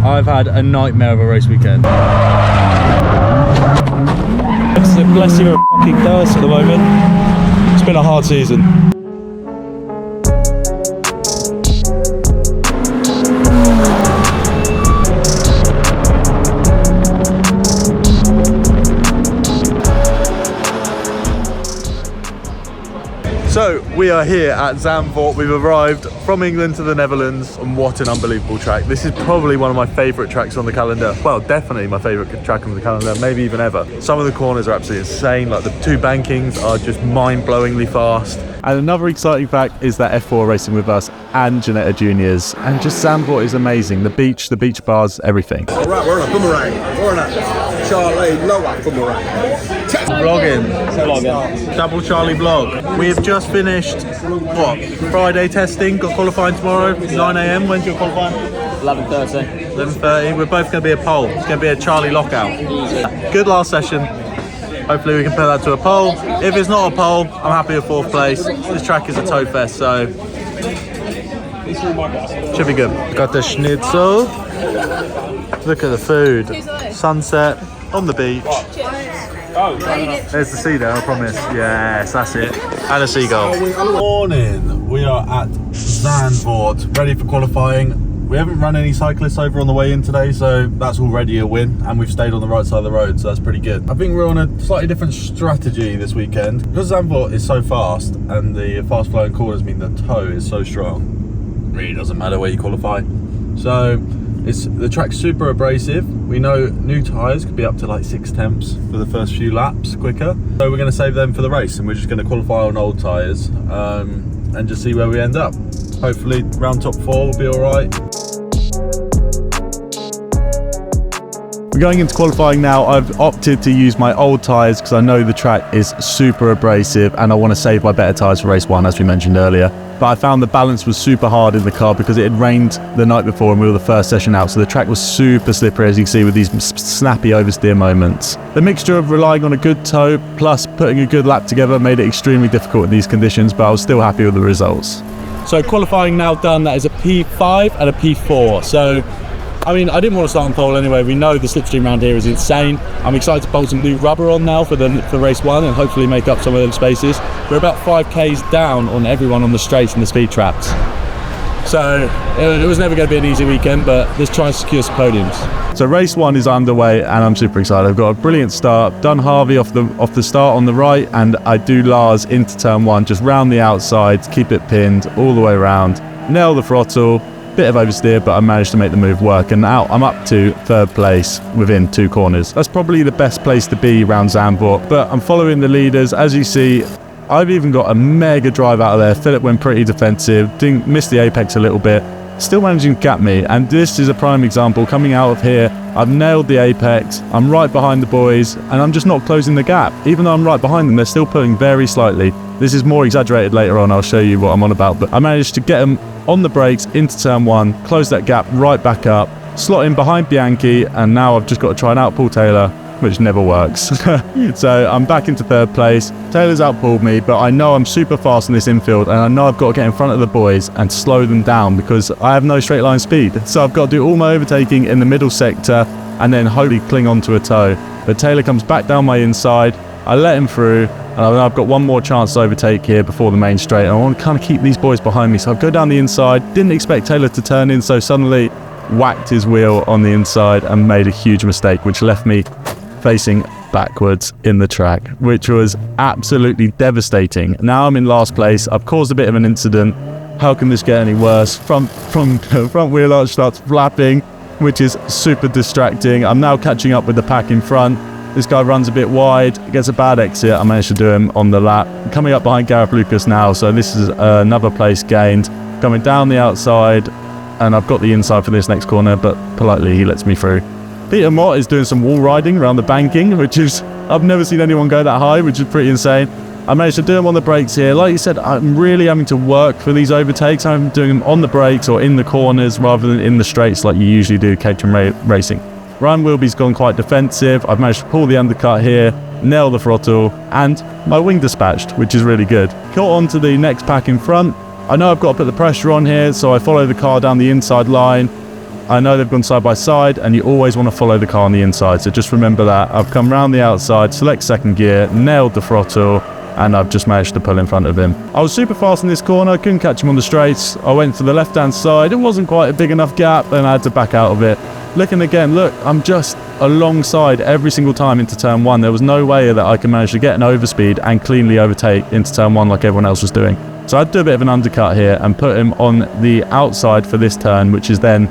I've had a nightmare of a race weekend. It's the blessing of fucking curse at the moment. It's been a hard season. So we are here at Zandvoort. We've arrived from England to the Netherlands, and what an unbelievable track. This is probably one of my favourite tracks on the calendar. Well, definitely my favourite track on the calendar, maybe even ever. Some of the corners are absolutely insane, like the two bankings are just mind-blowingly fast. And another exciting fact is that F4 are racing with us and Janetta Juniors. And just Zandvoort is amazing. The beach bars, everything. All right, we're on a boomerang. We're on a Charlie Blowout boomerang. Vlogging. Double Charlie vlog. We have just finished, what, Friday testing, got qualifying tomorrow, 9 AM. When's your qualifying? 11:30. 11:30. We're both going to be a pole. It's going to be a Charlie lockout. Good last session. Hopefully we can put that to a pole. If it's not a pole, I'm happy with 4th place. This track is a toe fest, so should be good. Got the schnitzel. Look at the food. Sunset on the beach. There's the sea there, I promise. Yes, that's it. And a seagull. Morning. We are at Zandvoort, ready for qualifying. We haven't run any cyclists over on the way in today, so that's already a win, and we've stayed on the right side of the road, so that's pretty good. I think we're on a slightly different strategy this weekend. Because Zandvoort is so fast, and the fast flowing corners mean the toe is so strong, it really doesn't matter where you qualify. So the track's super abrasive. We know new tyres could be up to like 6 tenths for the first few laps quicker. So we're going to save them for the race, and we're just going to qualify on old tyres and just see where we end up. Hopefully round top 4 will be all right. We're going into qualifying now. I've opted to use my old tyres because I know the track is super abrasive and I want to save my better tyres for race 1, as we mentioned earlier. But I found the balance was super hard in the car because it had rained the night before and we were the first session out, so the track was super slippery, as you can see, with these snappy oversteer moments. The mixture of relying on a good toe plus putting a good lap together made it extremely difficult in these conditions, but I was still happy with the results. So qualifying now done, that is a P5 and a P4. So I mean, I didn't want to start on pole anyway. We know the slipstream around here is insane. I'm excited to bolt some new rubber on now for race 1 and hopefully make up some of those spaces. We're about 5Ks down on everyone on the straights and the speed traps. So it was never going to be an easy weekend, but let's try and secure some podiums. So race 1 is underway and I'm super excited. I've got a brilliant start. Done Harvey off the start on the right, and I do Lars into turn 1, just round the outside, keep it pinned all the way around. Nail the throttle. Bit of oversteer, but I managed to make the move work, and now I'm up to 3rd place within 2 corners. That's probably the best place to be around Zandvoort, but I'm following the leaders. As you see, I've even got a mega drive out of there. Philip went pretty defensive, didn't miss the apex a little bit, still managing to gap me, and this is a prime example. Coming out of here, I've nailed the apex, I'm right behind the boys, and I'm just not closing the gap. Even though I'm right behind them, they're still pulling very slightly. This is more exaggerated later on, I'll show you what I'm on about, but I managed to get them on the brakes into turn 1, close that gap right back up, slot in behind Bianchi, and now I've just got to try and outpull Taylor, which never works. So I'm back into 3rd place. Taylor's outpulled me, but I know I'm super fast in this infield, and I know I've got to get in front of the boys and slow them down because I have no straight line speed. So I've got to do all my overtaking in the middle sector and then hopefully cling onto a toe. But Taylor comes back down my inside, I let him through, and I've got one more chance to overtake here before the main straight. And I want to kind of keep these boys behind me, so I go down the inside. Didn't expect Taylor to turn in, so suddenly whacked his wheel on the inside and made a huge mistake, which left me facing backwards in the track, which was absolutely devastating. Now I'm in last place. I've caused a bit of an incident. How can this get any worse? Front wheel arch starts flapping, which is super distracting. I'm now catching up with the pack in front. This guy runs a bit wide, gets a bad exit. I managed to do him on the lap. I'm coming up behind Gareth Lucas now, so this is another place gained. Coming down the outside, and I've got the inside for this next corner, but politely he lets me through. Peter Mott is doing some wall riding around the banking, which is, I've never seen anyone go that high, which is pretty insane. I managed to do them on the brakes here. Like you said, I'm really having to work for these overtakes. I'm doing them on the brakes or in the corners rather than in the straights like you usually do Caterham racing. Ryan Wilby's gone quite defensive. I've managed to pull the undercut here, nail the throttle, and my wing dispatched, which is really good. Caught on to the next pack in front. I know I've got to put the pressure on here, so I follow the car down the inside line. I know they've gone side by side, and you always want to follow the car on the inside, so just remember that. I've come round the outside, select second gear, nailed the throttle, and I've just managed to pull in front of him. I was super fast in this corner, couldn't catch him on the straights. I went to the left hand side, it wasn't quite a big enough gap, and I had to back out of it. Looking again, look, I'm just alongside every single time into turn 1. There was no way that I could manage to get an overspeed and cleanly overtake into turn 1 like everyone else was doing. So I'd do a bit of an undercut here and put him on the outside for this turn, which is then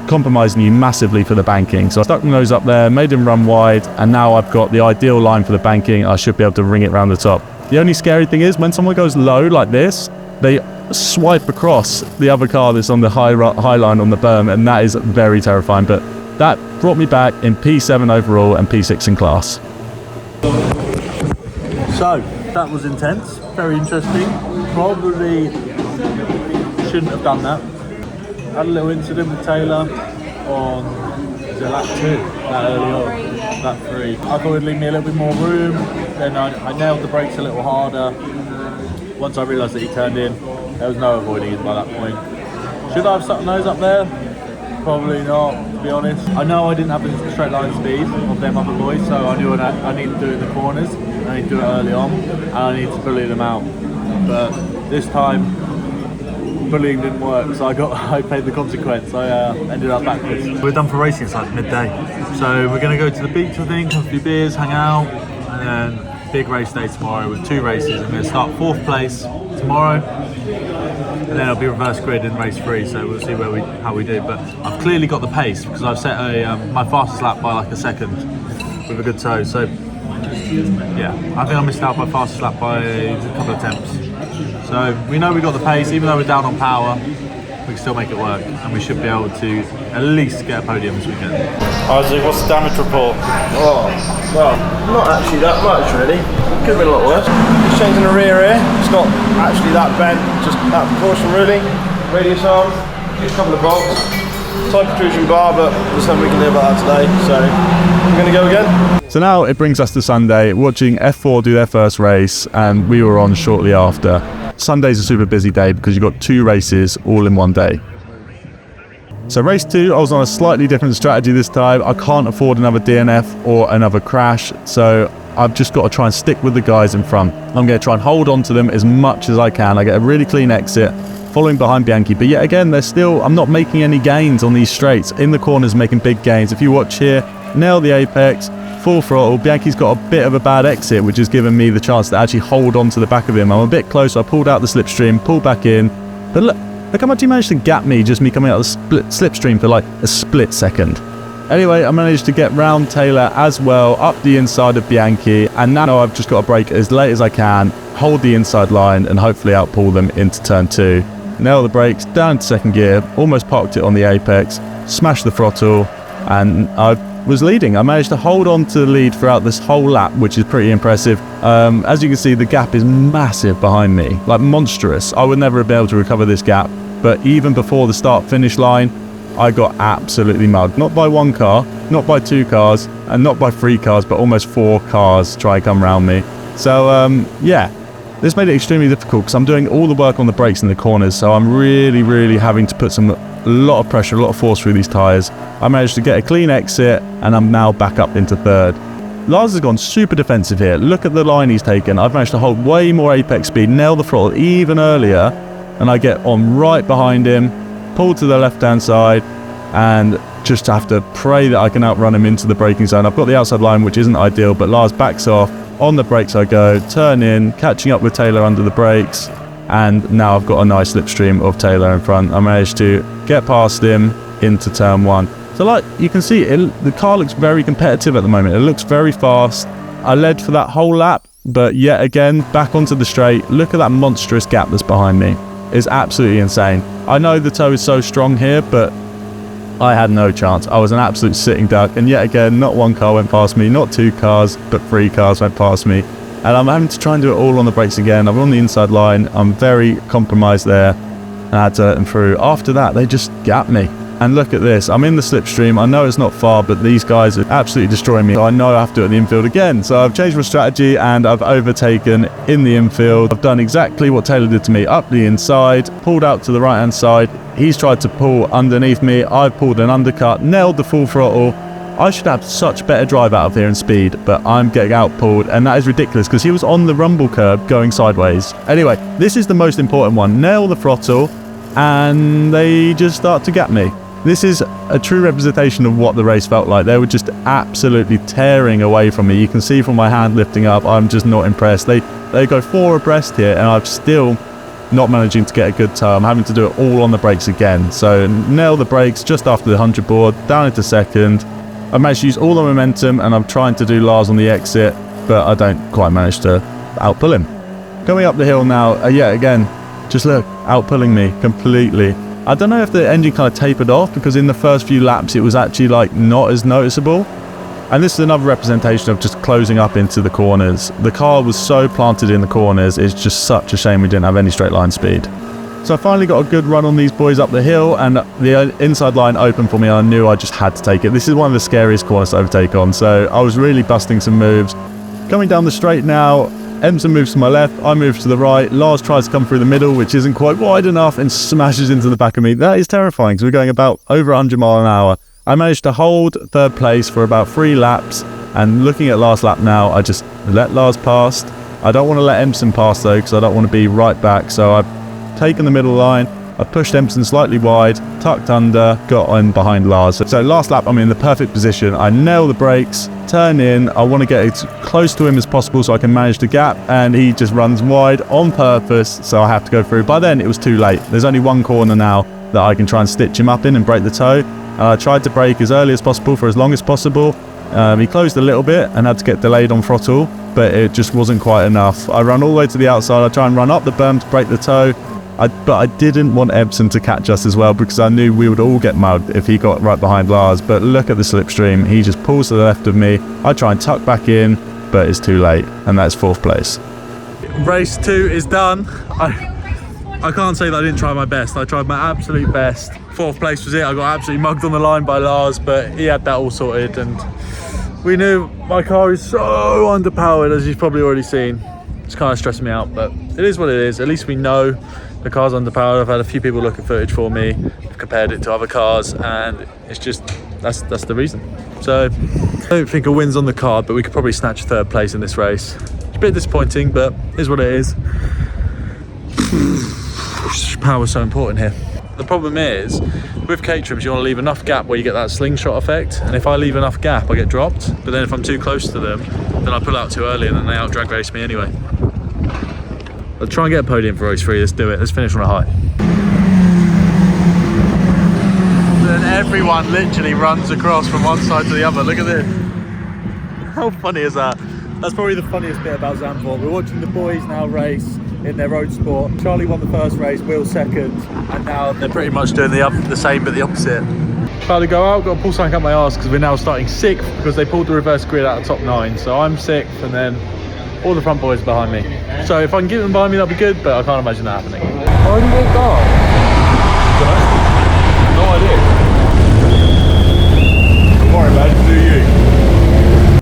compromising you massively for the banking. So I stuck my nose up there, made him run wide, and now I've got the ideal line for the banking. I should be able to ring it round the top. The only scary thing is when someone goes low like this, they swipe across the other car that's on the high line on the berm, and that is very terrifying. But that brought me back in P7 overall and P6 in class. So that was intense, very interesting. Probably shouldn't have done that. Had a little incident with Taylor on lap 2, that early on, lap 3. I thought it'd leave me a little bit more room, then I nailed the brakes a little harder. Once I realised that he turned in, there was no avoiding it by that point. Should I have stuck my nose up there? Probably not, to be honest. I know I didn't have the straight line speed of them other boys, so I knew I needed to do it in the corners, I need to do it early on, and I need to bully them out. But this time, bullying didn't work, so I paid the consequence. I ended up backwards. We're done for racing, so it's midday. So we're going to go to the beach, I think, have a few beers, hang out, and then big race day tomorrow with 2 races. I'm going to start 4th place tomorrow, and then it'll be reverse grid in race 3, so we'll see how we do. But I've clearly got the pace because I've set my fastest lap by like a second with a good toe. So yeah, I think I missed out by fastest lap by a couple of attempts. So we know we got the pace, even though we're down on power, we can still make it work, and we should be able to at least get a podium this weekend. Isaac, what's the damage report? Oh, well, not actually that much really. Could have been a lot worse. Just changing the rear here. It's not actually that bent, just that proportion really. Radius arm, just a couple of bolts. Side protrusion bar, but there's nothing we can do about that today, so I'm going to go again. So now it brings us to Sunday, watching F4 do their first race, and we were on shortly after. Sunday's a super busy day because you've got 2 races all in one day. So race 2, I was on a slightly different strategy this time. I can't afford another DNF or another crash, so I've just got to try and stick with the guys in front. I'm going to try and hold on to them as much as I can. I get a really clean exit, following behind Bianchi, but yet again, I'm not making any gains on these straights. In the corners, making big gains. If you watch here, nail the apex, full throttle. Bianchi's got a bit of a bad exit, which has given me the chance to actually hold on to the back of him. I'm a bit close, so I pulled out the slipstream, pulled back in, but look how much he managed to gap me, just me coming out of the slipstream for like a split second. Anyway, I managed to get round Taylor as well, up the inside of Bianchi, and now I've just got to brake as late as I can, hold the inside line, and hopefully outpull them into turn 2. Nail the brakes, down to second gear, almost parked it on the apex, smashed the throttle, and I was leading. I managed to hold on to the lead throughout this whole lap, which is pretty impressive. As you can see, the gap is massive behind me, like monstrous. I would never be able to recover this gap, but even before the start-finish line, I got absolutely mugged. Not by 1 car, not by 2 cars, and not by 3 cars, but almost 4 cars try and come around me. So, yeah. This made it extremely difficult because I'm doing all the work on the brakes in the corners, so I'm really having to put a lot of pressure, a lot of force through these tyres. I managed to get a clean exit, and I'm now back up into 3rd. Lars has gone super defensive here. Look at the line he's taken. I've managed to hold way more apex speed, nail the throttle even earlier, and I get on right behind him, pull to the left-hand side, and just have to pray that I can outrun him into the braking zone. I've got the outside line, which isn't ideal, but Lars backs off. On the brakes I go, turn in, catching up with Taylor under the brakes, and now I've got a nice slipstream of Taylor in front. I managed to get past him into turn 1. So like you can see, the car looks very competitive at the moment. It looks very fast. I led for that whole lap, but yet again, back onto the straight. Look at that monstrous gap that's behind me. It's absolutely insane. I know the toe is so strong here, but I had no chance. I was an absolute sitting duck, and yet again, not 1 car went past me, not 2 cars, but 3 cars went past me. And I'm having to try and do it all on the brakes again. I'm on the inside line. I'm very compromised there, and I had to let them through. After that, they just gapped me. And look at this, I'm in the slipstream. I know it's not far, but these guys are absolutely destroying me. So I know I have to do it in the infield again. So I've changed my strategy and I've overtaken in the infield. I've done exactly what Taylor did to me, up the inside, pulled out to the right hand side. He's tried to pull underneath me. I've pulled an undercut, nailed the full throttle. I should have such better drive out of here and speed, but I'm getting outpulled, and that is ridiculous because he was on the rumble curb going sideways. Anyway, this is the most important one. Nail the throttle and they just start to gap me. This is a true representation of what the race felt like. They were just absolutely tearing away from me. You can see from my hand lifting up, I'm just not impressed. They go 4 abreast here, and I'm still not managing to get a good toe. I'm having to do it all on the brakes again. So nail the brakes just after the 100 board, down into second. I managed to use all the momentum, and I'm trying to do Lars on the exit, but I don't quite manage to outpull him. Coming up the hill now, yet again, just look, outpulling me completely. I don't know if the engine kind of tapered off, because in the first few laps it was actually like not as noticeable. And this is another representation of just closing up into the corners. The car was so planted in the corners, it's just such a shame we didn't have any straight line speed. So I finally got a good run on these boys up the hill, and the inside line opened for me, and I knew I just had to take it. This is one of the scariest corners to overtake on, so I was really busting some moves. Coming down the straight now, Emson moves to my left, I move to the right. Lars tries to come through the middle, which isn't quite wide enough, and smashes into the back of me. That is terrifying, because we're going about over 100 miles an hour. I managed to hold third place for about 3 laps, and looking at last lap now, I just let Lars pass. I don't want to let Emson pass though, because I don't want to be right back, so I've taken the middle line. I pushed Emson slightly wide, tucked under, got on behind Lars. So last lap I'm in the perfect position. I nail the brakes, turn in, I want to get as close to him as possible so I can manage the gap, and he just runs wide on purpose, so I have to go through. By then it was too late. There's only one corner now that I can try and stitch him up in and break the toe. And I tried to brake as early as possible for as long as possible. He closed a little bit and had to get delayed on throttle, but it just wasn't quite enough. I run all the way to the outside. I try and run up the berm to break the toe. But I didn't want Emson to catch us as well, because I knew we would all get mugged if he got right behind Lars. But look at the slipstream. He just pulls to the left of me. I try and tuck back in, but it's too late, and that's 4th place. Race 2 is done. I can't say that I didn't try my best. I tried my absolute best. 4th place was it. I got absolutely mugged on the line by Lars, but he had that all sorted, and we knew my car is so underpowered, as you've probably already seen. It's kind of stressing me out, but it is what it is. At least we know the car's underpowered. I've had a few people look at footage for me. I've compared it to other cars, and it's just, that's the reason. So I don't think a win's on the card, but we could probably snatch 3rd place in this race. It's a bit disappointing, but it is what it is. Power's so important here. The problem is, with Caterhams, you want to leave enough gap where you get that slingshot effect, and if I leave enough gap I get dropped, but then if I'm too close to them, then I pull out too early and then they out drag race me anyway. Let's try and get a podium for race 3, let's do it, let's finish on a high. Then everyone literally runs across from one side to the other, look at this. How funny is that? That's probably the funniest bit about Zandvoort. We're watching the boys now race in their road sport. Charlie won the first race, Will second, and now they're pretty much doing the same but the opposite. About to go out, got to pull something up my arse because we're now starting 6th because they pulled the reverse grid out of top 9. So I'm 6th, and then all the front boys are behind me. So if I can get them behind me, that'll be good, but I can't imagine that happening. Why did they go? No idea. Don't worry, man, do you?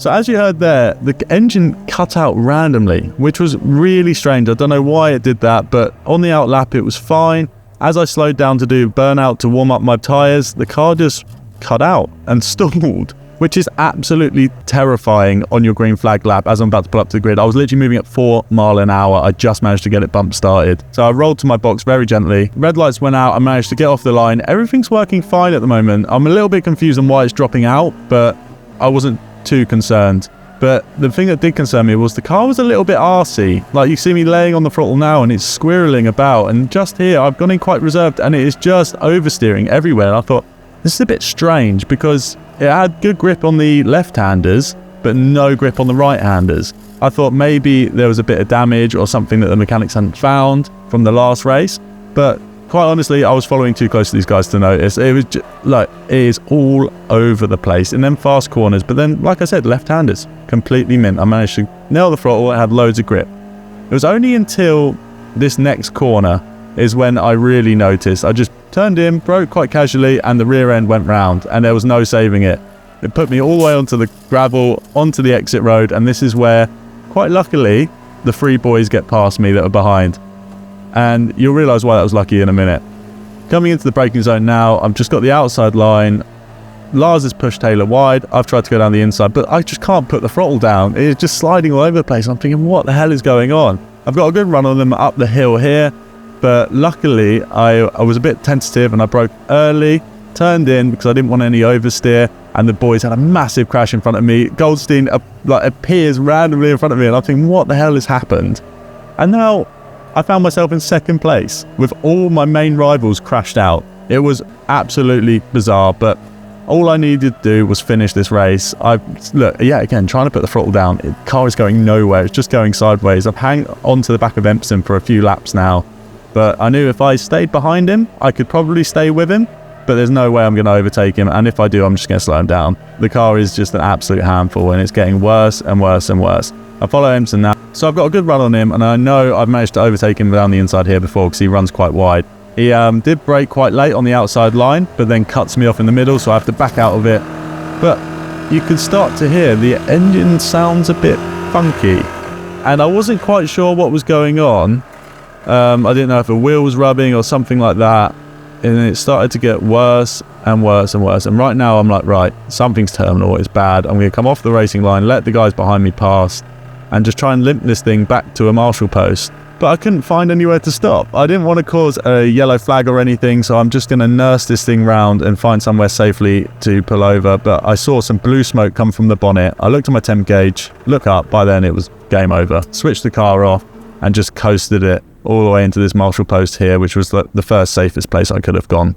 So as you heard there, the engine cut out randomly, which was really strange. I don't know why it did that, but on the out lap it was fine. As I slowed down to do burnout to warm up my tyres, the car just cut out and stalled, which is absolutely terrifying on your green flag lap as I'm about to pull up to the grid. I was literally moving at 4 miles an hour. I just managed to get it bump started. So I rolled to my box very gently. Red lights went out. I managed to get off the line. Everything's working fine at the moment. I'm a little bit confused on why it's dropping out, but I wasn't too concerned. But the thing that did concern me was the car was a little bit arsey. Like, you see me laying on the throttle now and it's squirreling about, and just here I've gone in quite reserved and it is just oversteering everywhere. And I thought, this is a bit strange because it had good grip on the left-handers but no grip on the right-handers. I thought maybe there was a bit of damage or something that the mechanics hadn't found from the last race, but quite honestly, I was following too close to these guys to notice. It was just, like, it is all over the place in them fast corners. But then, like I said, left-handers, completely mint. I managed to nail the throttle. It had loads of grip. It was only until this next corner is when I really noticed. I just turned in, broke quite casually, and the rear end went round, and there was no saving it. It put me all the way onto the gravel, onto the exit road, and this is where, quite luckily, the 3 boys get past me that are behind. And you'll realise why that was lucky in a minute. Coming into the braking zone now, I've just got the outside line. Lars has pushed Taylor wide. I've tried to go down the inside, but I just can't put the throttle down. It's just sliding all over the place. I'm thinking, what the hell is going on? I've got a good run on them up the hill here, but luckily I was a bit tentative and I broke early, turned in because I didn't want any oversteer, and the boys had a massive crash in front of me. Goldstein appears randomly in front of me, and I'm thinking, what the hell has happened? And now I found myself in second place with all my main rivals crashed out. It was absolutely bizarre, but all I needed to do was finish this race. Again, trying to put the throttle down. The car is going nowhere. It's just going sideways. I've hung onto the back of Empson for a few laps now, but I knew if I stayed behind him, I could probably stay with him, but there's no way I'm going to overtake him, and if I do, I'm just going to slow him down. The car is just an absolute handful, and it's getting worse and worse and worse. I follow Empson now, so I've got a good run on him, and I know I've managed to overtake him down the inside here before because he runs quite wide. He did brake quite late on the outside line, but then cuts me off in the middle, so I have to back out of it. But you can start to hear the engine sounds a bit funky, and I wasn't quite sure what was going on. I didn't know if a wheel was rubbing or something like that, and it started to get worse and worse and worse. And right now I'm like, right, something's terminal, it's bad. I'm going to come off the racing line, let the guys behind me pass, and just try and limp this thing back to a marshal post. But I couldn't find anywhere to stop. I didn't want to cause a yellow flag or anything, so I'm just going to nurse this thing round and find somewhere safely to pull over. But I saw some blue smoke come from the bonnet. I looked at my temp gauge, look up, by then it was game over. Switched the car off and just coasted it all the way into this marshal post here, which was the first safest place I could have gone.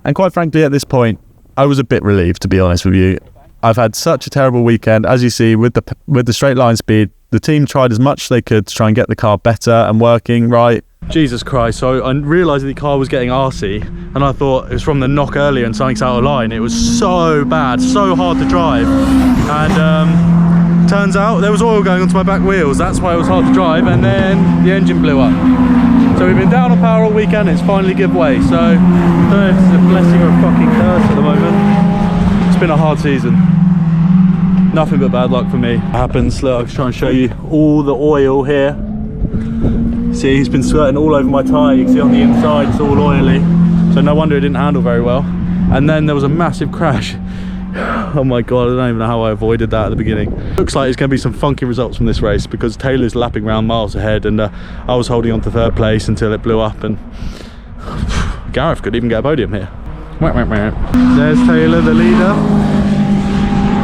And quite frankly, at this point, I was a bit relieved, to be honest with you. I've had such a terrible weekend. As you see, with the straight line speed, the team tried as much as they could to try and get the car better and working right. Jesus Christ, so I realised the car was getting arsey, and I thought it was from the knock earlier and something's out of line. It was so bad, so hard to drive, and turns out there was oil going onto my back wheels. That's why it was hard to drive, and then the engine blew up. So we've been down on power all weekend, it's finally give way. So I don't know if it's a blessing or a fucking curse at the moment. It's been a hard season. Nothing but bad luck for me. It happens. Look, I'll try and show you all the oil here. See, he's been squirting all over my tyre. You can see on the inside it's all oily. So no wonder it didn't handle very well. And then there was a massive crash. Oh my god, I don't even know how I avoided that at the beginning. Looks like it's going to be some funky results from this race because Taylor's lapping around miles ahead, and I was holding on to third place until it blew up, and Gareth could even get a podium here. There's Taylor, the leader.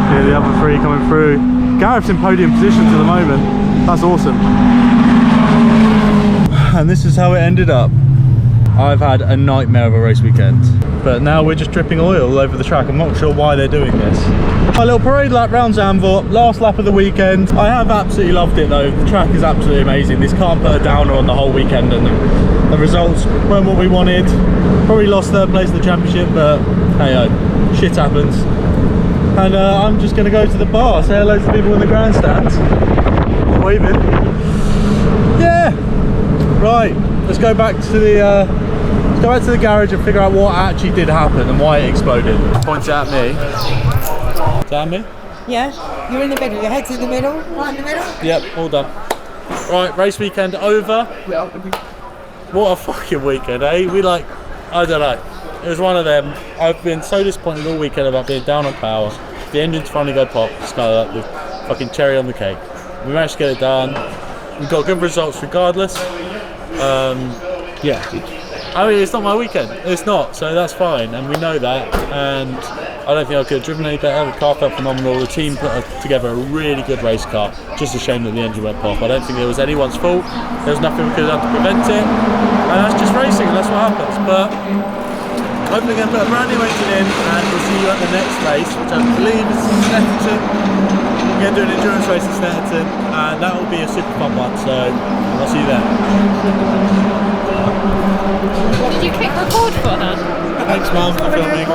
Here the other 3 coming through. Gareth's in podium positions at the moment. That's awesome. And this is how it ended up. I've had a nightmare of a race weekend, but now we're just dripping oil all over the track. I'm not sure why they're doing this. My little parade lap round Zandvoort, last lap of the weekend. I have absolutely loved it though. The track is absolutely amazing. This can't put a downer on the whole weekend, and the results weren't what we wanted. Probably lost third place in the championship, but hey ho, shit happens. And I'm just going to go to the bar, say hello to people in the grandstands. Waving. Yeah. Right. Let's go back to the garage and figure out what actually did happen and why it exploded. Points at me. Is that at me? Yeah. You're in the middle. Your head's in the middle. Right in the middle. Yep. All done. Right. Race weekend over. What a fucking weekend, eh? I don't know. It was one of them. I've been so disappointed all weekend about being down on power. The engine's finally go pop. It's kind of like the fucking cherry on the cake. We managed to get it done. We got good results regardless. Yeah. I mean, it's not my weekend. It's not, so that's fine, and we know that. And I don't think I could have driven any better. The car felt phenomenal. The team put together a really good race car. Just a shame that the engine went pop. I don't think it was anyone's fault. There was nothing we could have done to prevent it. And that's just racing, and that's what happens. But hopefully going to put a brand new engine in, and we'll see you at the next race, which I believe is Snetterton. We're going to do an endurance race in Snetterton, and that will be a super fun one, so I'll see you there. Did you click record for that? Thanks, Mum, for filming.